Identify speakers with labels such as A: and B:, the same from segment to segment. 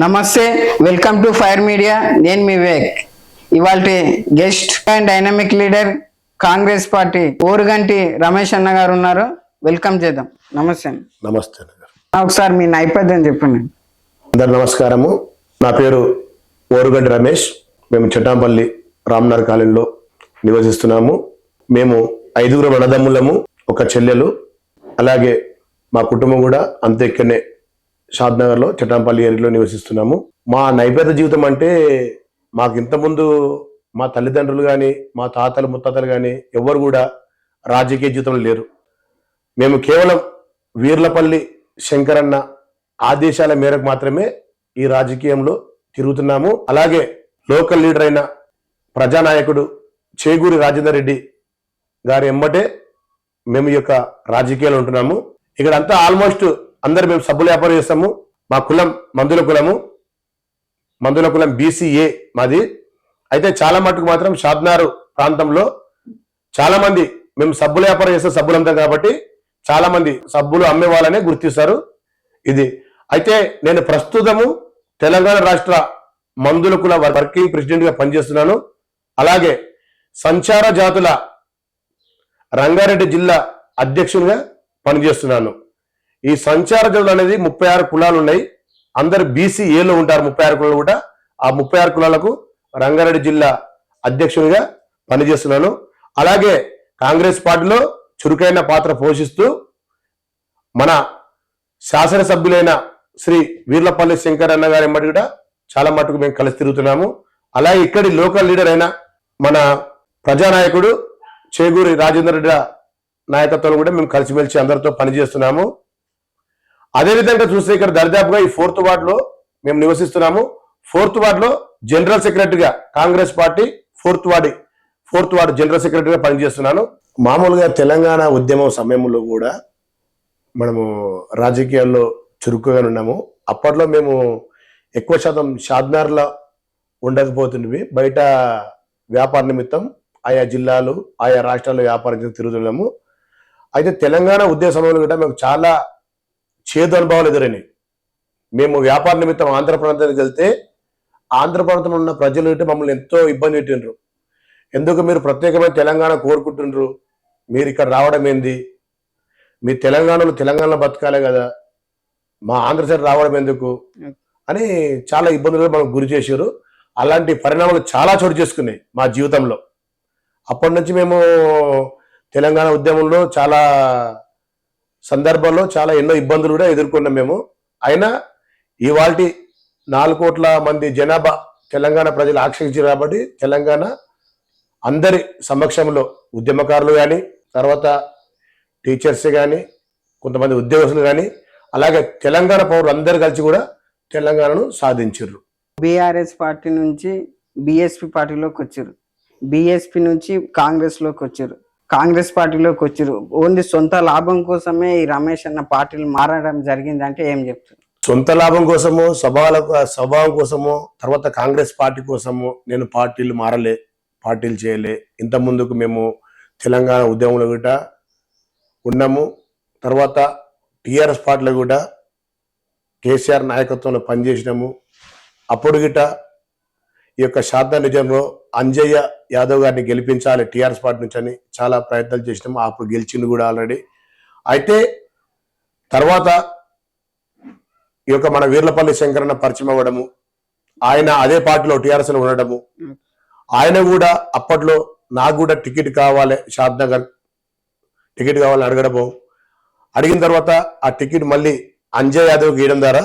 A: నమస్తే, welcome to fire media. నేను మీ వివేక్. ఇవాళ guest and dynamic leader Congress party Oruganti Ramesh అన్న గారు ఉన్నారు. వెల్కమ్ చేద్దాం. నమస్తే.
B: నమస్తే.
A: ఒకసారి మీ నేపథ్యం చెప్పండి.
B: అందరు నమస్కారము. నా పేరు ఓరుగంటి రమేష్. మేము చెట్టాంపల్లి రామ్నగర్ కాలనీలో నివసిస్తున్నాము. మేము 5 అన్నదమ్ములము, ఒక చెల్లెలు. అలాగే మా కుటుంబం కూడా అంతే ఇక్కడనే షాద్నగర్లో చెట్టాంపల్లి ఏరియాలో నివసిస్తున్నాము. మా నైపేద జీవితం అంటే మాకు ఇంతకుముందు మా తల్లిదండ్రులు కానీ మా తాతలు ముత్తాతలు కానీ ఎవరు కూడా రాజకీయ జీవితంలో లేరు. మేము కేవలం వీర్లపల్లి శంకరన్న ఆదేశాల మేరకు మాత్రమే ఈ రాజకీయంలో తిరుగుతున్నాము. అలాగే లోకల్ లీడర్ అయిన ప్రజానాయకుడు చేగూరి రాజేందర్ రెడ్డి గారి ఎమ్మటే మేము ఈ యొక్క రాజకీయాలు ఉంటున్నాము. ఇక్కడ అంతా ఆల్మోస్ట్ అందరు మేము సబ్బుల వ్యాపారం చేస్తాము. మా కులం మందుల కులం BCA మాది. అయితే చాలా మటుకు మాత్రం షాద్నారు ప్రాంతంలో చాలా మంది మేము సబ్బుల వ్యాపారం చేస్తే సబ్బులు అమ్ముతాం కాబట్టి చాలా మంది సబ్బులు అమ్మే వాళ్ళనే గుర్తిస్తారు. ఇది అయితే నేను ప్రస్తుతము తెలంగాణ రాష్ట్ర మందుల కుల వర్కింగ్ ప్రెసిడెంట్ గా పనిచేస్తున్నాను. అలాగే సంచార జాతుల రంగారెడ్డి జిల్లా అధ్యక్షునిగా పనిచేస్తున్నాను. ఈ సంచార జాతులు అనేది 36 కులాలు ఉన్నాయి. అందరు BCAలో ఉంటారు. 36 కులాలు కూడా. ఆ 36 కులాలకు రంగారెడ్డి జిల్లా అధ్యక్షునిగా పనిచేస్తున్నాను. అలాగే కాంగ్రెస్ పార్టీలో చురుకైన పాత్ర పోషిస్తూ మన శాసనసభ్యులైన శ్రీ వీర్లపల్లి శంకరన్న గారి ఎమ్మటి కూడా చాలా మటుకు మేము కలిసి తిరుగుతున్నాము. అలాగే ఇక్కడి లోకల్ లీడర్ అయిన మన ప్రజానాయకుడు చేగూరి రాజేందర్ రెడ్డి నాయకత్వంలో కూడా మేము కలిసిమెలిసి అందరితో పనిచేస్తున్నాము. అదేవిధంగా చూస్తే ఇక్కడ దరిదాపుగా ఈ 4th వార్డులో మేము నివసిస్తున్నాము. 4th వార్డులో జనరల్ సెక్రటరీగా Congress party 4th ward general సెక్రటరీగా పనిచేస్తున్నాను. మామూలుగా తెలంగాణ ఉద్యమం సమయంలో కూడా మనము రాజకీయాల్లో చురుకుగా ఉన్నాము. అప్పట్లో మేము ఎక్కువ శాతం షాద్నగర్లో ఉండకపోతుండేవి. బయట వ్యాపార నిమిత్తం ఆయా జిల్లాలు ఆయా రాష్ట్రాల్లో వ్యాపారం తిరుగుతున్నాము. అయితే తెలంగాణ ఉద్యమ సమయంలో కూడా మేము చాలా చేదు అనుభవాలు ఎదురైనాయి. మేము వ్యాపార నిమిత్తం ఆంధ్ర ప్రాంతానికి వెళ్తే ఆంధ్ర ప్రాంతంలో ఉన్న ప్రజలు మమ్మల్ని ఎంతో ఇబ్బంది పెట్టిండ్రు. ఎందుకు మీరు ప్రత్యేకమైన తెలంగాణ కోరుకుంటుండ్రు, మీరు ఇక్కడ రావడం ఏంది, మీ తెలంగాణలో బతకాలే కదా, మా ఆంధ్ర సైడ్ రావడం ఎందుకు అని చాలా ఇబ్బందులు మనకు గురి చేశారు. అలాంటి పరిణామాలు చాలా చోటు చేసుకున్నాయి మా జీవితంలో. అప్పటి నుంచి మేము తెలంగాణ ఉద్యమంలో చాలా సందర్భాల్లో చాలా ఎన్నో ఇబ్బందులు కూడా ఎదుర్కొన్నాం మేము. అయినా ఇవాల్టి 4 కోట్ల మంది జనాభా తెలంగాణ ప్రజలు ఆక్షేపించారు కాబట్టి తెలంగాణ అందరి సమక్షంలో ఉద్యమకారులు కానీ, తర్వాత టీచర్స్ కానీ, కొంతమంది ఉద్యోగస్తులు కానీ, అలాగే తెలంగాణ పౌరులు అందరు కలిసి కూడా తెలంగాణను సాధించారు.
A: BRS పార్టీ నుంచి BSP పార్టీలోకి వచ్చారు. BSP నుంచి కాంగ్రెస్లోకి వచ్చారు. కాంగ్రెస్ పార్టీలోకి వచ్చారు. ఓన్లీ సొంత లాభం కోసమే ఈ రమేష్ అన్న పార్టీలు మారడం జరిగింది అంటే ఏం చెప్తారు?
B: సొంత లాభం కోసమో స్వభావం కోసమో తర్వాత కాంగ్రెస్ పార్టీ కోసమో నేను పార్టీలు మారలే, పార్టీలు చేయలే. ఇంత ముందుకు మేము తెలంగాణ ఉద్యమంలో కూడా ఉన్నాము. తర్వాత TRS పార్టీలో కూడా KCR నాయకత్వంలో పనిచేసినాము. అప్పుడు గిట ఈ యొక్క షాద్నగర్ నిజంలో అంజయ్య యాదవ్ గారిని గెలిపించాలి TRS పార్టీ నుంచి అని చాలా ప్రయత్నాలు చేసినాము. అప్పుడు గెలిచింది కూడా ఆల్రెడీ. అయితే తర్వాత ఈ యొక్క మన వీర్లపల్లి శంకరన్న పరిచయం అవ్వడము, ఆయన అదే పార్టీలో TRSలో ఉండడము, ఆయన కూడా అప్పట్లో నాకు కూడా టికెట్ కావాలి, షాద్నగర్ టికెట్ కావాలని అడగడము, అడిగిన తర్వాత ఆ టికెట్ మళ్ళీ అంజయ్ యాదవ్ గీయడం ద్వారా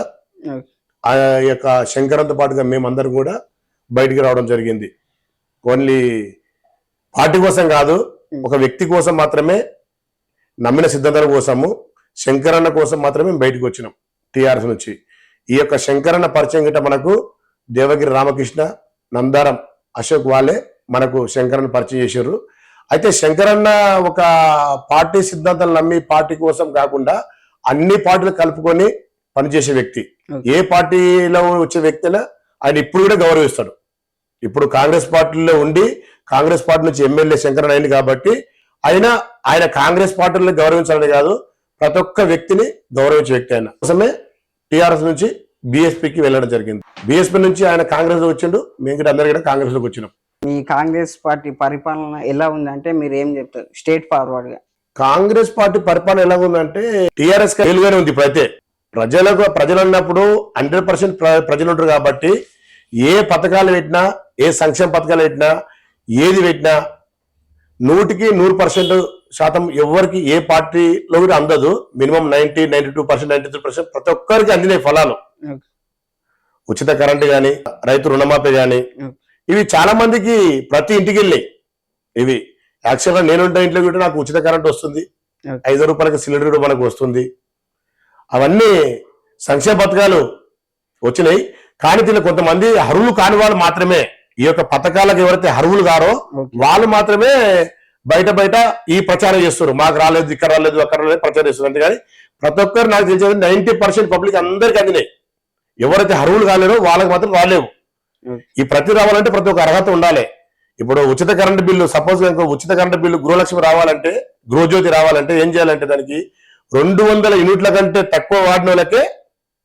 B: ఆ యొక్క శంకరన్తో పాటుగా మేమందరం కూడా బయటికి రావడం జరిగింది. ఓన్లీ పార్టీ కోసం కాదు, ఒక వ్యక్తి కోసం మాత్రమే, నమ్మిన సిద్ధాంతాల కోసము, శంకరన్న కోసం మాత్రమే బయటకు వచ్చినాం TRS నుంచి. ఈ యొక్క శంకరన్న పరిచయం గిట్ట మనకు దేవగిరి రామకృష్ణ, నందారం అశోక్ వాళ్ళే మనకు శంకరన్న పరిచయం చేశారు. అయితే శంకరన్న ఒక పార్టీ సిద్ధాంతాలు నమ్మి పార్టీ కోసం కాకుండా అన్ని పార్టీలు కలుపుకొని పనిచేసే వ్యక్తి. ఏ పార్టీలో వచ్చే వ్యక్తినా ఆయన ఇప్పుడు కూడా గౌరవిస్తాడు. ఇప్పుడు కాంగ్రెస్ పార్టీలో ఉండి కాంగ్రెస్ పార్టీ నుంచి ఎమ్మెల్యే శంకరన్న అయింది కాబట్టి ఆయన కాంగ్రెస్ పార్టీని గౌరవించాలని కాదు, ప్రతి ఒక్క వ్యక్తిని గౌరవించే వ్యక్తి. ఆయన కోసమే TRS నుంచి బీఎస్పీకి వెళ్ళడం జరిగింది. బీఎస్పీ నుంచి ఆయన కాంగ్రెస్ వచ్చిండు, మేము కూడా అందరు కూడా కాంగ్రెస్ లోకి వచ్చినాం.
A: మీ కాంగ్రెస్ పార్టీ పరిపాలన ఎలా ఉందంటే మీరు ఏం చెప్తారు స్ట్రేట్ ఫార్వర్డ్ గా?
B: కాంగ్రెస్ పార్టీ పరిపాలన ఎలా ఉందంటే టీఆర్ఎస్ మేలుగానే ఉంది. ఇప్పుడైతే ప్రజలు అన్నప్పుడు 100% ప్రజలు ఉంటారు కాబట్టి ఏ పథకాలు పెట్టినా, ఏ సంక్షేమ పథకాలు పెట్టినా, ఏది పెట్టినా 100% ఎవరికి ఏ పార్టీలో కూడా అందదు. మినిమం 90, 92%, 93% ప్రతి ఒక్కరికి అందినాయి ఫలాలు. ఉచిత కరెంటు గాని, రైతు రుణమాఫీ గాని, ఇవి చాలా మందికి ప్రతి ఇంటికి వెళ్ళాయి. ఇవి యాక్చువల్గా నేనుంటే ఇంట్లో కూడా నాకు ఉచిత కరెంట్ వస్తుంది, 5 రూపాయలకి సిలిండర్ కూడా మనకు వస్తుంది. అవన్నీ సంక్షేమ పథకాలు వచ్చినాయి. కానీ దీనిలో కొంతమంది అర్హులు కాని వాళ్ళు మాత్రమే, ఈ యొక్క పథకాలకు ఎవరైతే అర్హులు కారో వాళ్ళు మాత్రమే బయట ఈ ప్రచారం చేస్తారు. మాకు రాలేదు, ఇక్కడ రాలేదు, అక్కడ రాలేదు ప్రచారం చేస్తారు. అంతేగాని ప్రతి ఒక్కరు నాకు తెలిసేది 90% పబ్లిక్ అందరికి అందినాయి. ఎవరైతే అర్హులు కాలేరో వాళ్ళకి మాత్రం రాలేవు. ఈ ప్రతి రావాలంటే ప్రతి ఒక్క అర్హత ఉండాలి. ఇప్పుడు ఉచిత కరెంటు బిల్లు, సపోజ్ ఉచిత కరెంటు బిల్లు గృహలక్ష్మి రావాలంటే, గృహజ్యోతి రావాలంటే ఏం చేయాలంటే దానికి 200 యూనిట్ల కంటే తక్కువ వాడిన వాళ్ళకే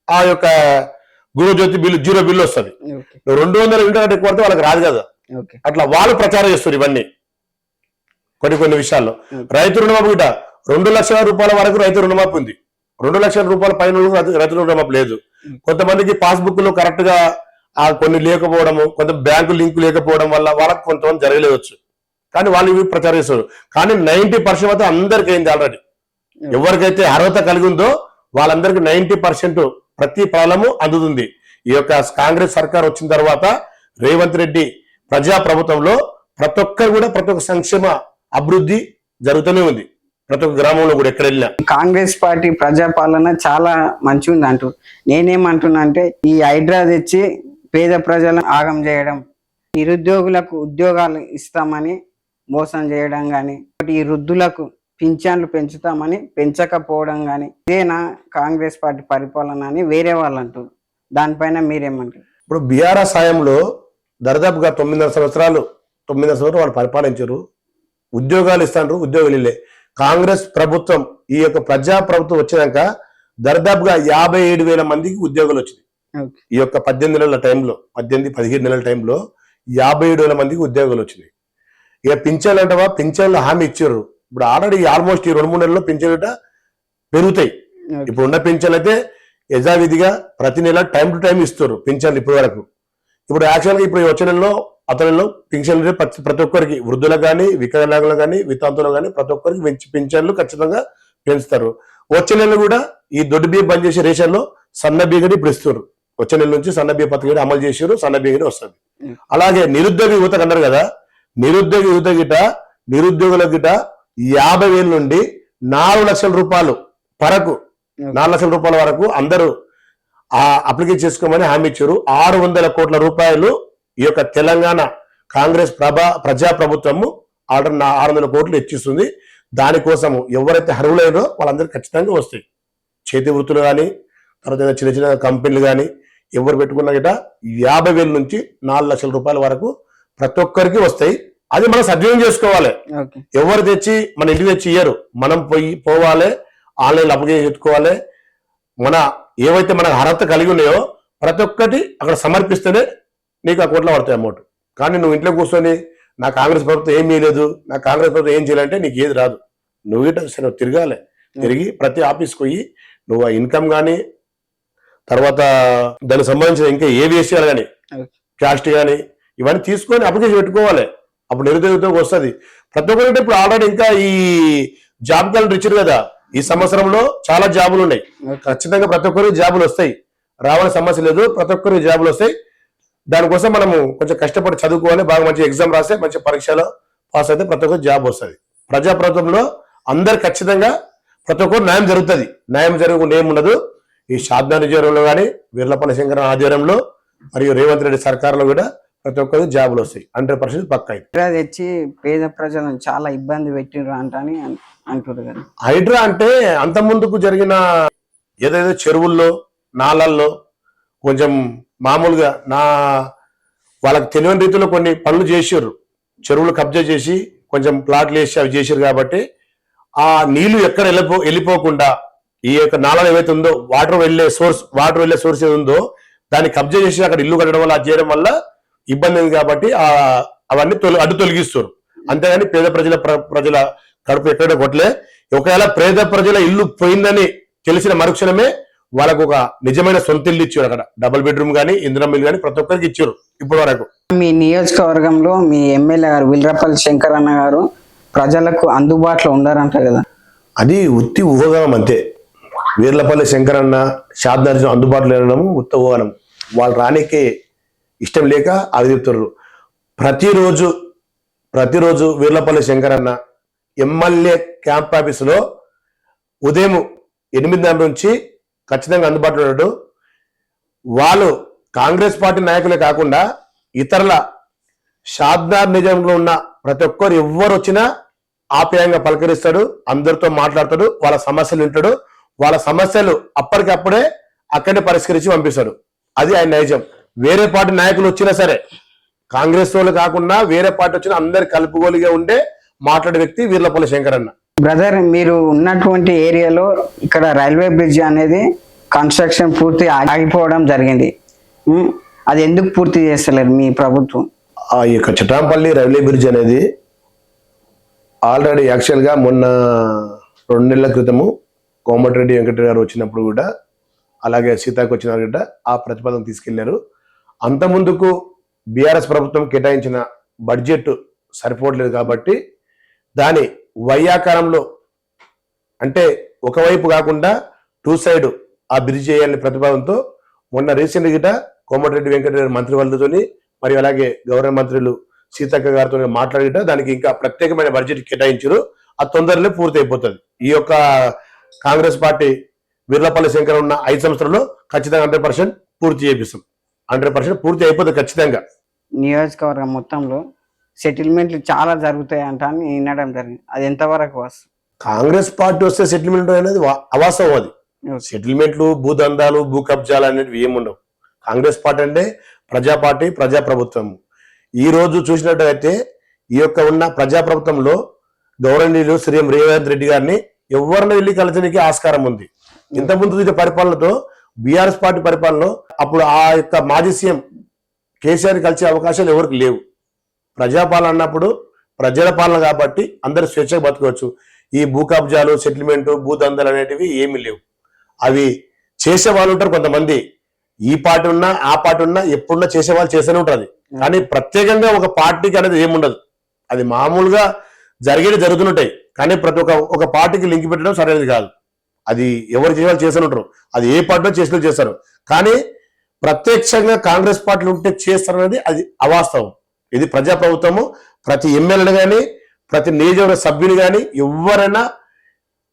B: ఆ యొక్క గృహజ్యోతి బిల్లు 0 బిల్లు వస్తుంది. 200 యూనిట్ల కంటే ఎక్కువ వాళ్ళకి రాదు కదా. అట్లా వాళ్ళు ప్రచారం చేస్తారు ఇవన్నీ కొన్ని విషయాల్లో. రైతు రుణమాఫీ కూడా 2 లక్షల రూపాయల వరకు రైతు రుణమాఫీ ఉంది. 2 లక్షల రూపాయల పైన రైతు రుణమాఫీ లేదు. కొంతమందికి పాస్బుక్ లో కరెక్ట్ గా కొన్ని లేకపోవడము, కొంత బ్యాంకు లింక్ లేకపోవడం వల్ల వాళ్ళకి కొంతమంది జరగలేవచ్చు. కానీ వాళ్ళు ఇవి ప్రచారం చేస్తారు. కానీ 90% మాత్రం అందరికి అయింది ఆల్రెడీ. ఎవరికైతే అర్హత కలిగి ఉందో వాళ్ళందరికీ 90% ప్రతి ఫలము అందుతుంది. ఈ యొక్క కాంగ్రెస్ సర్కార్ వచ్చిన తర్వాత రేవంత్ రెడ్డి ప్రజా ప్రభుత్వంలో ప్రతి ఒక్కరు కూడా ప్రతి ఒక్క సంక్షేమ అభివృద్ధి జరుగుతూనే ఉంది. ప్రతి ఒక్క గ్రామంలో కూడా ఎక్కడ వెళ్ళినా
A: కాంగ్రెస్ పార్టీ ప్రజాపాలన చాలా మంచిగా ఉంది అంటూ నేనేమంటున్నా అంటే ఈ హైడ్రా తెచ్చి పేద ప్రజలను ఆగం చేయడం, నిరుద్యోగులకు ఉద్యోగాలు ఇస్తామని మోసం చేయడం కానీ, ఈ వృద్ధులకు పింఛన్లు పెంచుతామని పెంచకపోవడం కానీ, ఇదేనా కాంగ్రెస్ పార్టీ పరిపాలన అని వేరే వాళ్ళు అంటారు. దానిపైన మీరేమంటారు?
B: ఇప్పుడు బీఆర్ఎస్ సాయంలో దరిదాపుగా 9.5 సంవత్సరాలు వాళ్ళు పరిపాలించారు. ఉద్యోగాలు ఇస్తాండ్రు, ఉద్యోగాలు ఇల్లే. కాంగ్రెస్ ప్రభుత్వం, ఈ యొక్క ప్రజా ప్రభుత్వం వచ్చినాక దరిదాపుగా 57,000 మందికి ఉద్యోగాలు వచ్చినాయి. ఈ యొక్క 18 నెలల టైంలో, 17 నెలల టైంలో 57,000 మందికి ఉద్యోగాలు వచ్చినాయి. ఇక పింఛన్లు అంటవా, పింఛన్లు హామీ ఇచ్చారు. ఇప్పుడు ఆల్రెడీ ఆల్మోస్ట్ ఈ 2-3 నెలల్లో పింఛన్లు పెరుగుతాయి. ఇప్పుడు ఉన్న పింఛన్లు అయితే యథావిధిగా ప్రతి నెల టైం టు టైం ఇస్తారు పింఛన్లు ఇప్పటి వరకు. ఇప్పుడు యాక్చువల్గా ఇప్పుడు వచ్చే నెలలో అతనిలో పింఛన్లు ప్రతి ఒక్కరికి, వృద్ధులకు కానీ, వికలాంగులకు కానీ, వితంతులకు కానీ ప్రతి ఒక్కరికి పింఛన్లు ఖచ్చితంగా పెంచుతారు. వచ్చే నెలలో కూడా ఈ దొడ్డు బియ్యం బంద్ చేసే రేషన్లో సన్న బియ్యం ఇప్పుడు ఇస్తారు. వచ్చే నెల నుంచి సన్న బియ్య పథకం అమలు చేసారు, సన్న బియ్యం వస్తుంది. అలాగే నిరుద్యోగ యువతకు అన్నారు కదా, నిరుద్యోగ యువత గిట, నిరుద్యోగుల గిట 50,000 నుండి 4 లక్షల రూపాయలు వరకు, 4 లక్షల రూపాయల వరకు అందరూ ఆ అప్లికేషన్ చేసుకోమని హామీ ఇచ్చారు. 600 కోట్ల రూపాయలు ఈ యొక్క తెలంగాణ కాంగ్రెస్ ప్రజా ప్రభుత్వము ఆర్డర్ 600 కోట్లు ఇచ్చిస్తుంది. దానికోసము ఎవరైతే అర్హులైనో వాళ్ళందరూ ఖచ్చితంగా వస్తాయి. చేతి వృత్తులు కానీ, తర్వాత చిన్న చిన్న కంపెనీలు కానీ ఎవరు పెట్టుకున్నా గిట 50,000 నుంచి 4 లక్షల రూపాయల వరకు ప్రతి ఒక్కరికి వస్తాయి. అది మనం సద్వినియోగం చేసుకోవాలి. ఎవరు తెచ్చి మన ఇంటికి తెచ్చి ఇయ్యరు. మనం పోవాలి, ఆన్లైన్ అప్లికేషన్ పెట్టుకోవాలి. మన ఏవైతే మన అర్హత కలిగి ఉన్నాయో ప్రతి ఒక్కటి అక్కడ సమర్పిస్తేనే నీకు అకౌంట్లో పడతాయి అమౌంట్. కానీ నువ్వు ఇంట్లో కూర్చొని నా కాంగ్రెస్ ప్రభుత్వం ఏం చేయలేదు, నా కాంగ్రెస్ ప్రభుత్వం ఏం చేయాలంటే నీకు ఏది రాదు. నువ్వు ఇట్లా తిరగాలి. తిరిగి ప్రతి ఆఫీస్కి పోయి నువ్వు ఆ ఇన్కమ్ కానీ, తర్వాత దానికి సంబంధించిన ఇంకా ఏ విషయాలు కానీ, క్యాస్ట్ కానీ ఇవన్నీ తీసుకొని అప్లికేషన్ పెట్టుకోవాలి. అప్పుడు నిరుద్యోగం వస్తుంది. ప్రతి ఒక్కరికి ఇప్పుడు ఆల్రెడీ ఇంకా ఈ జాబ్ క్యాలెండర్ ఇచ్చారు కదా, ఈ సంవత్సరంలో చాలా జాబులు ఉన్నాయి. ఖచ్చితంగా ప్రతి ఒక్కరికి జాబులు వస్తాయి, రావాలని సమస్య లేదు. ప్రతి ఒక్కరికి జాబులు వస్తాయి. దానికోసం మనము కొంచెం కష్టపడి చదువుకోవాలి, బాగా మంచి ఎగ్జామ్ రాస్తే మంచి పరీక్షలో పాస్ అయితే ప్రతి ఒక్కరికి జాబ్ వస్తుంది. ప్రజాప్రభుత్వంలో అందరు ఖచ్చితంగా ప్రతి ఒక్కరు న్యాయం జరుగుతుంది. న్యాయం జరగకుండా ఏముండదు. ఈ షాద్నా ఆధ్వర్యంలో కానీ, వీర్లపల్లి శంకర ఆధ్వర్యంలో మరియు రేవంత్ రెడ్డి సర్కారులో కూడా ప్రతి ఒక్కరికి జాబులు వస్తాయి. 100% పక్కా.
A: హైడ్రా తెచ్చి పేద ప్రజలను చాలా ఇబ్బంది పెట్టిర్రు అంటని అంటారు కదా.
B: హైడ్రా అంటే అంత ముందుకు జరిగిన ఏదైతే చెరువుల్లో, నాలల్లో కొంచెం మామూలుగా వాళ్ళకి తెలియని రీతిలో కొన్ని పనులు చేసారు. చెరువులు కబ్జా చేసి కొంచెం ప్లాట్లు వేసి అవి చేసారు. కాబట్టి ఆ నీళ్లు ఎక్కడ వెళ్ళిపోకుండా ఈ యొక్క నాళం ఏవైతే ఉందో వాటర్ వెళ్ళే సోర్స్ ఏది ఉందో దాన్ని కబ్జా చేసి అక్కడ ఇల్లు కట్టడం వల్ల అది చేయడం వల్ల ఇబ్బంది ఉంది కాబట్టి అవన్నీ అడ్డు తొలగిస్తారు. అంతేగాని పేద ప్రజల కడుపు ఎక్కడ కొట్టలే. ఒకవేళ పేద ప్రజల ఇల్లు పోయిందని తెలిసిన మరుక్షణమే వాళ్ళకు ఒక నిజమైన సొంత ఇల్లు ఇచ్చారు. అక్కడ డబుల్ బెడ్రూమ్ కానీ ఇందిరా ఇల్లు కానీ ప్రతి ఒక్కరికి ఇచ్చారు ఇప్పటి వరకు.
A: మీ నియోజకవర్గంలో మీ ఎమ్మెల్యే గారు విల్రపల్లి శంకర్ అన్న గారు ప్రజలకు అందుబాటులో ఉండారంట కదా?
B: అది ఉత్తి ఊహగానం అంతే. వీర్లపల్లి శంకరన్న షాద్నగర్ అందుబాటులో ఉండడం ఉత్త ఊహగానం. వాళ్ళు రానికే ఇష్టం లేక అవి చెప్తారు. ప్రతిరోజు వీర్లపల్లి శంకరన్న ఎమ్మెల్యే క్యాంప్ ఆఫీసులో ఉదయం 8 నుంచి ఖచ్చితంగా అందుబాటులో ఉన్నాడు. వాళ్ళు కాంగ్రెస్ పార్టీ నాయకులే కాకుండా ఇతరుల షాద్నగర్ నిజంలో ఉన్న ప్రతి ఒక్కరు ఎవ్వరు వచ్చినా ఆప్యాయంగా పలకరిస్తాడు, అందరితో మాట్లాడతాడు, వాళ్ళ సమస్యలు వింటాడు. వాళ్ళ సమస్యలు అప్పటికప్పుడే అక్కడే పరిష్కరించి పంపిస్తాడు. అది ఆయన నైజం. వేరే పార్టీ నాయకులు వచ్చినా సరే, కాంగ్రెస్ వాళ్ళు కాకుండా వేరే పార్టీ వచ్చినా అందరి కలుపుగోలుగా ఉండే మాట్లాడే వ్యక్తి వీర్లపల్లి శంకరన్న.
A: బ్రదర్, మీరు ఉన్నటువంటి ఏరియాలో ఇక్కడ రైల్వే బ్రిడ్జ్ అనేది కన్స్ట్రక్షన్ పూర్తి ఆగిపోవడం జరిగింది. అది ఎందుకు పూర్తి చేస్తలేరు మీ ప్రభుత్వం?
B: ఆ యొక్క చట్టాంపల్లి రైల్వే బ్రిడ్జ్ అనేది ఆల్రెడీ యాక్చువల్గా మొన్న 2 నెలల క్రితము కోమటిరెడ్డి వెంకటరెడ్డి గారు వచ్చినప్పుడు కూడా, అలాగే సీతాకు వచ్చిన కూడా ఆ ప్రతిపాదన తీసుకెళ్లారు. అంతకుముందుకు బీఆర్ఎస్ ప్రభుత్వం కేటాయించిన బడ్జెట్ సరిపోవట్లేదు కాబట్టి దాని వైయాకారంలో, అంటే ఒకవైపు కాకుండా 2 సైడ్ ఆ బ్రిడ్జ్ చేయాలని ప్రతిపాదనతో మొన్న రీసెంట్ గిట కోమటిరెడ్డి వెంకటరెడ్డి మంత్రివర్గతోని మరియు అలాగే గవర్నర్ మంత్రులు సీతక్క గారితో మాట్లాడిట దానికి ఇంకా ప్రత్యేకమైన బడ్జెట్ కేటాయించారు. అది తొందరలో పూర్తి అయిపోతుంది. ఈ యొక్క కాంగ్రెస్ పార్టీ వీర్లపల్లి శంకర్ ఉన్న 5 సంవత్సరాల్లో ఖచ్చితంగా 100% పూర్తి చేపిస్తాం. 100% పూర్తి అయిపోతుంది ఖచ్చితంగా.
A: నియోజకవర్గం మొత్తంలో సెటిల్మెంట్లు చాలా జరుగుతాయి అంట అని వినడం జరిగింది. అది ఎంతవరకు వస్తుంది?
B: కాంగ్రెస్ పార్టీ వస్తే సెటిల్మెంట్ అనేది అవాస్తవం. అది సెటిల్మెంట్లు, భూదందాలు, భూ కబ్జాలు అనేవి ఏముండవు. కాంగ్రెస్ పార్టీ అంటే ప్రజా పార్టీ, ప్రజాప్రభుత్వం. ఈ రోజు చూసినట్టయితే ఈ యొక్క ఉన్న ప్రజాప్రభుత్వంలో గౌరవనీయులు శ్రీ రేవంత్ రెడ్డి గారిని ఎవరిని వెళ్ళి కలిసడానికి ఆస్కారం ఉంది. ఇంతకుముందు పరిపాలనతో బీఆర్ఎస్ పార్టీ పరిపాలనలో అప్పుడు ఆ యొక్క మాజీ సీఎం కేసీఆర్ కలిసే అవకాశాలు ఎవరికి లేవు. ప్రజాపాలన అన్నప్పుడు ప్రజల పాలన కాబట్టి అందరూ స్వేచ్ఛగా బతకవచ్చు. ఈ భూ కబ్జాలు, సెటిల్మెంట్, భూదందాలు అనేటివి ఏమీ లేవు. అవి చేసే వాళ్ళు ఉంటారు కొంతమంది. ఈ పార్టీ ఉన్నా ఆ పార్టీ ఉన్నా ఎప్పుడున్నా చేసే వాళ్ళు చేస్తూనే ఉంటారు. కానీ ప్రత్యేకంగా ఒక పార్టీకి అనేది ఏముండదు. అది మామూలుగా జరిగేది జరుగుతుంటాయి. కానీ ప్రతి ఒక పార్టీకి లింక్ పెట్టడం సరైనది కాదు. అది ఎవరు చేయాలి చేస్తూనే ఉంటారు. అది ఏ పార్టీలో చేసినా చేస్తారు. కానీ ప్రత్యక్షంగా కాంగ్రెస్ పార్టీలు ఉంటే చేస్తారనేది అది అవాస్తవం. ఇది ప్రజాప్రభుత్వము. ప్రతి ఎమ్మెల్యేలు కానీ, ప్రతి నియోజకవర్గ సభ్యులు కానీ ఎవరైనా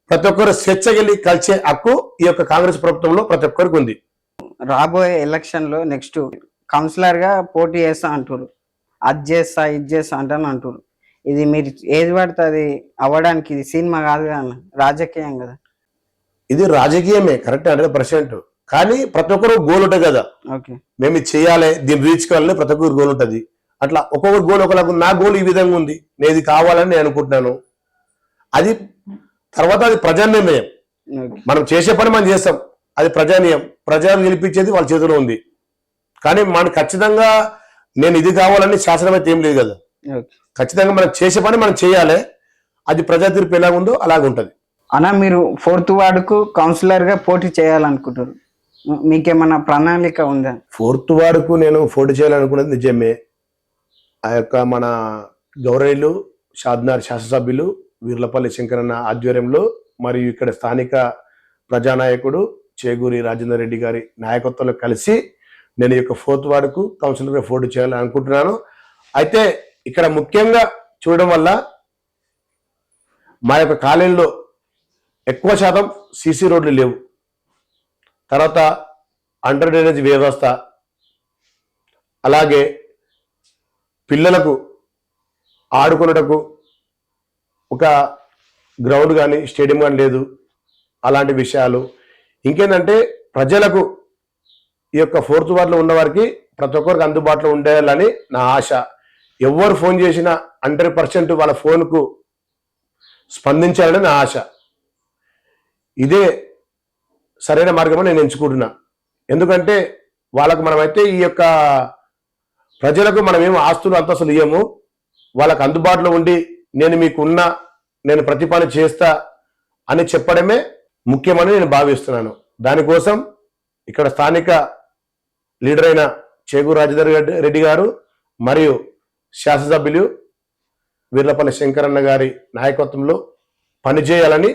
B: ప్రతి ఒక్కరు స్వేచ్ఛకెళ్ళి కలిసే హక్కు ఈ యొక్క కాంగ్రెస్ ప్రభుత్వంలో ప్రతి ఒక్కరికి ఉంది.
A: రాబోయే ఎలక్షన్ లో నెక్స్ట్ కౌన్సిలర్ గా పోటీ చేస్తా అంటారు. అది చేస్తా ఇది చేస్తా అంటాను అంటారు. ఇది మీరు ఏది పడితే అది అవ్వడానికి ఇది సినిమా కాదు కదా, రాజకీయం కదా.
B: ఇది రాజకీయమే, కరెక్ట్ 100%. కానీ ప్రతి ఒక్కరు గోల్ ఉంటుంది కదా. మేము ఇది చేయాలి, దీన్ని రీచ్ కావాలని ప్రతి ఒక్కరు గోల్ ఉంటుంది. అట్లా ఒక్కొక్కరు గోల్ ఒకలాగా. నా గోల్ ఈ విధంగా ఉంది, నేను ఇది కావాలని నేను అనుకుంటున్నాను. అది తర్వాత అది ప్రజానిర్ణయం. మనం చేసే పని మనం చేస్తాం, అది ప్రజానీయం. ప్రజలు గెలిపించేది వాళ్ళ చేతిలో ఉంది. కానీ మనం ఖచ్చితంగా నేను ఇది కావాలని శాసనం అయితే ఏం లేదు కదా. ఖచ్చితంగా మనం చేసే పని మనం చేయాలి. అది ప్రజా తీర్పు ఎలా ఉందో అలాగుంటది.
A: అన్న, మీరు 4th వార్డుకు కౌన్సిలర్ గా పోటీ చేయాలనుకుంటారు. మీకేమన్నా ప్రణాళిక ఉందా?
B: 4th వార్డుకు నేను పోటీ చేయాలనుకున్నది నిజమే. ఆ యొక్క మన గౌరవనీయులు షాద్నగర్ శాసనసభ్యులు వీర్లపల్లి శంకరన్న ఆధ్వర్యంలో మరియు ఇక్కడ స్థానిక ప్రజానాయకుడు చేగూరి రాజేందర్ రెడ్డి గారి నాయకత్వంలో కలిసి నేను ఈ యొక్క 4th వార్డుకు కౌన్సిలర్గా పోటీ చేయాలని అనుకుంటున్నాను. అయితే ఇక్కడ ముఖ్యంగా చూడడం వల్ల మా యొక్క కాలనీలో ఎక్కువ శాతం సీసీ రోడ్లు లేవు. తర్వాత అండర్ డ్రైనేజ్ వ్యవస్థ, అలాగే పిల్లలకు ఆడుకున్నటకు ఒక గ్రౌండ్ కానీ స్టేడియం కానీ లేదు. అలాంటి విషయాలు. ఇంకేంటంటే ప్రజలకు ఈ యొక్క 4th వార్డులో ఉన్న వారికి ప్రతి ఒక్కరికి అందుబాటులో ఉండాలని నా ఆశ. ఎవరు ఫోన్ చేసినా 100% వాళ్ళ ఫోన్కు స్పందించాలని నా ఆశ. ఇదే సరైన మార్గం నేను ఎంచుకుంటున్నా. ఎందుకంటే వాళ్ళకు మనమైతే ఈ యొక్క ప్రజలకు మనం ఏం ఆస్తులు అంతస్తులు ఇయ్యము, వాళ్ళకు అందుబాటులో ఉండి నేను మీకున్నా, నేను ప్రతి పని చేస్తా అని చెప్పడమే ముఖ్యమని నేను భావిస్తున్నాను. దానికోసం ఇక్కడ స్థానిక లీడర్ అయిన చేగూరు రాజేందర్ రెడ్డి గారు మరియు శాసనసభ్యులు వీర్లపల్లి శంకరన్న గారి నాయకత్వంలో పనిచేయాలని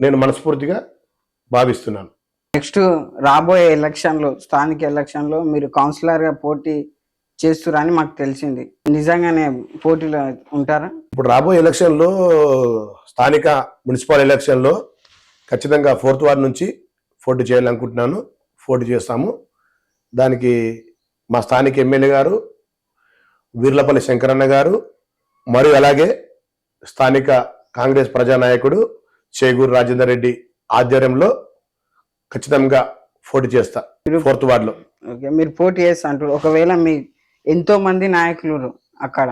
B: నేను మనస్ఫూర్తిగా భావిస్తున్నాను.
A: నెక్స్ట్ రాబోయే ఎలక్షన్లో, స్థానిక ఎలక్షన్లో మీరు కౌన్సిలర్గా పోటీ చేస్తురని మాకు తెలిసింది. నిజంగానే పోటీలో ఉంటారా?
B: ఇప్పుడు రాబోయే ఎలక్షన్లో, స్థానిక మున్సిపల్ ఎలక్షన్లో ఖచ్చితంగా 4th వార్డు నుంచి పోటీ చేయాలనుకుంటున్నాను. పోటీ చేస్తాము. దానికి మా స్థానిక ఎమ్మెల్యే గారు వీర్లపల్లి శంకరన్న గారు మరియు అలాగే స్థానిక కాంగ్రెస్ ప్రజానాయకుడు చేగూరు రాజేందర్ రెడ్డి ఆధ్వర్యంలో ఖచ్చితంగా పోటీ చేస్తా 4th వార్డులో.
A: ఓకే, మీరు పోటీ చేస్తా అంటారు. ఒకవేళ మీ ఎంతో మంది నాయకులు అక్కడ,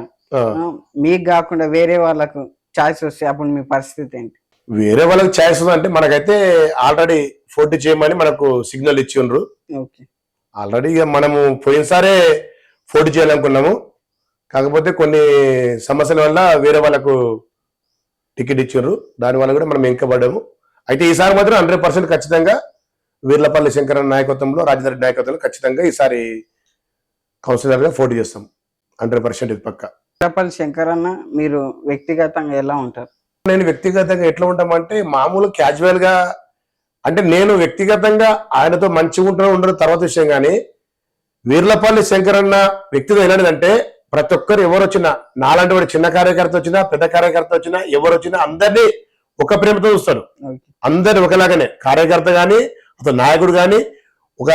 A: మీకు కాకుండా వేరే వాళ్ళకు ఛాయిస్ వస్తే అప్పుడు మీ పరిస్థితి ఏంటి?
B: వేరే వాళ్ళకి ఛాయిస్ అంటే మనకైతే ఆల్రెడీ పోటీ చేయమని మనకు సిగ్నల్ ఇచ్చిండ్రు.
A: ఓకే,
B: ఆల్రెడీ ఇక మనము పోయినసారే పోటీ చేయాలనుకున్నాము. కాకపోతే కొన్ని సమస్యల వల్ల వేరే వాళ్ళకు టికెట్ ఇచ్చారు. దానివల్ల కూడా మనం వెనుకబడ్డాము. అయితే ఈసారి మాత్రం 100% ఖచ్చితంగా వీర్లపల్లి శంకరన్న నాయకత్వంలో, రాజేందర్ రెడ్డి నాయకత్వంలో ఖచ్చితంగా ఈసారి కౌన్సిలర్గా పోటీ చేస్తాం. 100% ఇది పక్క.
A: వీర్లపల్లి శంకరన్న మీరు వ్యక్తిగతంగా ఎలా ఉంటారు?
B: నేను వ్యక్తిగతంగా ఎట్లా ఉంటామంటే మామూలు క్యాజువల్ గా, అంటే నేను వ్యక్తిగతంగా ఆయనతో మంచిగా ఉండడం తర్వాత విషయం. కానీ వీర్లపల్లి శంకరన్న వ్యక్తిగా ఎలాంటిదంటే ప్రతి ఒక్కరు ఎవరు వచ్చినా, నాలాంటి వాడు చిన్న కార్యకర్త వచ్చినా, పెద్ద కార్యకర్త వచ్చినా, ఎవరు వచ్చినా అందరినీ ఒక ప్రేమతో చూస్తాడు. అందరు ఒకలాగానే, కార్యకర్త గాని, అతను నాయకుడు గాని, ఒక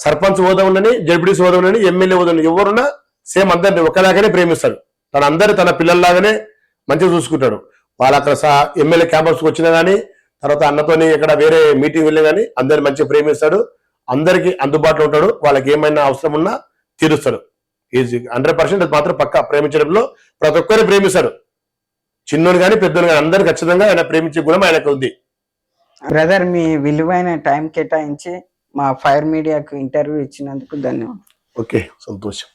B: సర్పంచ్ హోదా ఉండని, జడ్పీటీసీ హోదా ఉండని, ఎమ్మెల్యే హోదా ఉండని, ఎవరున్నా సేమ్ అందరిని ఒకలాగానే ప్రేమిస్తాడు. తన పిల్లల్లాగానే మంచిగా చూసుకుంటాడు. వాళ్ళు అక్కడ ఎమ్మెల్యే క్యాంపస్కి వచ్చినా కానీ, తర్వాత అన్నతోని ఇక్కడ వేరే మీటింగ్ వెళ్ళి కానీ అందరిని మంచిగా ప్రేమిస్తాడు. అందరికి అందుబాటులో ఉంటాడు. వాళ్ళకి ఏమైనా అవసరం ఉన్నా తీరుస్తాడు. ఈజీ 100% అది మాత్రం పక్కా ప్రేమించడంలో ప్రతి ఒక్కరిని ప్రేమిస్తాడు. చిన్నోడు కానీ పెద్దోడు కానీ అందరు ఖచ్చితంగా ఆయన ప్రేమించే గుణం ఆయనకు ఉంది.
A: బ్రదర్, మీ విలువైన టైం కేటాయించి మా ఫైర్ మీడియాకు ఇంటర్వ్యూ ఇచ్చినందుకు ధన్యవాదాలు.
B: ఓకే, సంతోషం.